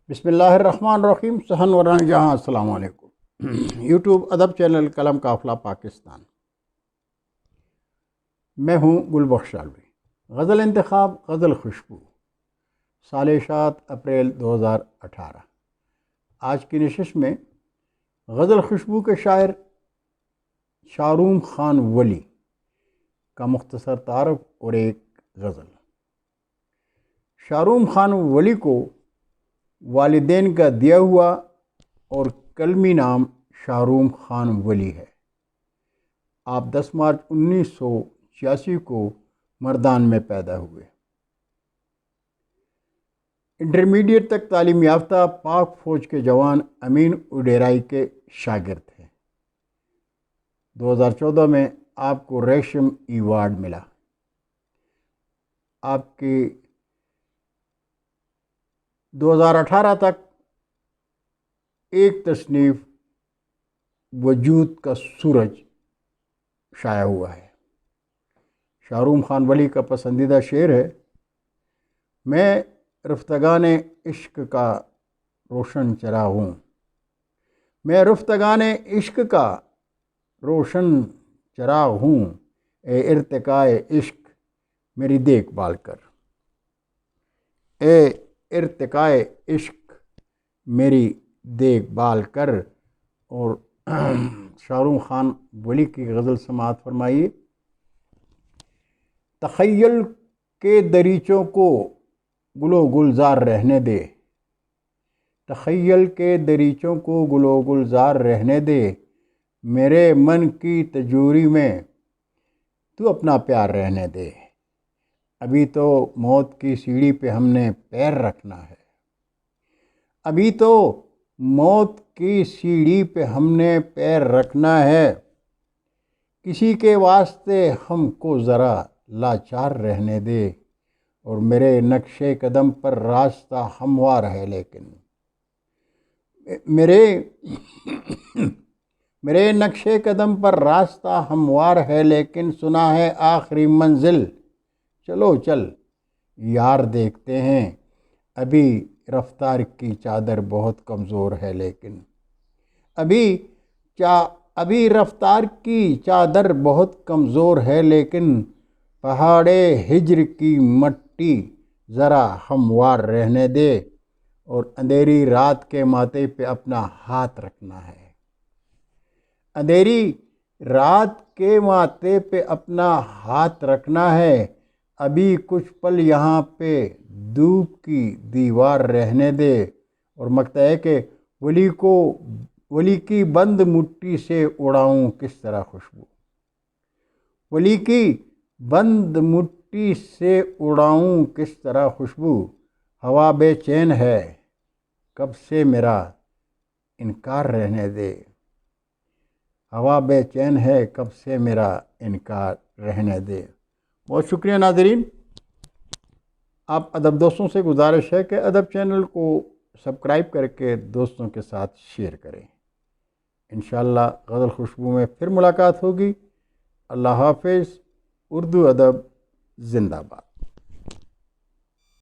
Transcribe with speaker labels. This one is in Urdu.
Speaker 1: بسم اللہ الرحمن الرحیم. صحن وران جہاں. السلام علیکم. یوٹیوب ادب چینل قلم قافلہ پاکستان. میں ہوں گل بخش علوی. غزل انتخاب غزل خوشبو. سال اشاعت اپریل 2018. آج کی نشست میں غزل خوشبو کے شاعر شاروم خان ولی کا مختصر تعارف اور ایک غزل. شاروم خان ولی کو والدین کا دیا ہوا اور کلمی نام شاروم خان ولی ہے. آپ 10 مارچ 1986 کو مردان میں پیدا ہوئے. انٹرمیڈیٹ تک تعلیم یافتہ پاک فوج کے جوان امین اڈیرائی کے شاگرد تھے. 2014 میں آپ کو ریشم ایوارڈ ملا. آپ کی 2018 تک ایک تصنیف وجود کا سورج شائع ہوا ہے. شاروم خان ولی کا پسندیدہ شعر ہے: میں رفتگان عشق کا روشن چراغ ہوں. میں رفتگان عشق کا روشن چراغ ہوں. اے ارتقائے عشق میری دیکھ بھال کر. اے ارتقائے عشق میری دیکھ بھال کر. اور شاروم خان ولی کی غزل سماعت فرمائیے. تخیل کے دریچوں کو گل و گلزار رہنے دے. تخیل کے دریچوں کو گل و گلزار رہنے دے. میرے من کی تجوری میں تو اپنا پیار رہنے دے. ابھی تو موت کی سیڑھی پہ ہم نے پیر رکھنا ہے. ابھی تو موت کی سیڑھی پہ ہم نے پیر رکھنا ہے. کسی کے واسطے ہم کو ذرا لاچار رہنے دے. اور میرے نقش قدم پر راستہ ہموار ہے لیکن میرے نقش قدم پر راستہ ہموار ہے لیکن سنا ہے آخری منزل چلو چل یار دیکھتے ہیں. ابھی رفتار کی چادر بہت کمزور ہے لیکن ابھی رفتار کی چادر بہت کمزور ہے لیکن پہاڑ ہجر کی مٹی ذرا ہموار رہنے دے. اور اندھیری رات کے ماتھے پہ اپنا ہاتھ رکھنا ہے. اندھیری رات کے ماتھے پہ اپنا ہاتھ رکھنا ہے. ابھی کچھ پل یہاں پہ دھوپ کی دیوار رہنے دے. اور مقطع ہے کہ ولی کی بند مٹی سے اڑاؤں کس طرح خوشبو. ولی کی بند مٹی سے اڑاؤں کس طرح خوشبو. ہوا بے چین ہے کب سے میرا انکار رہنے دے. ہوا بے چین ہے کب سے میرا انکار رہنے دے. بہت شکریہ ناظرین. آپ ادب دوستوں سے گزارش ہے کہ ادب چینل کو سبسکرائب کر کے دوستوں کے ساتھ شیئر کریں. انشاءاللہ غزل خوشبو میں پھر ملاقات ہوگی. اللہ حافظ. اردو ادب زندہ باد.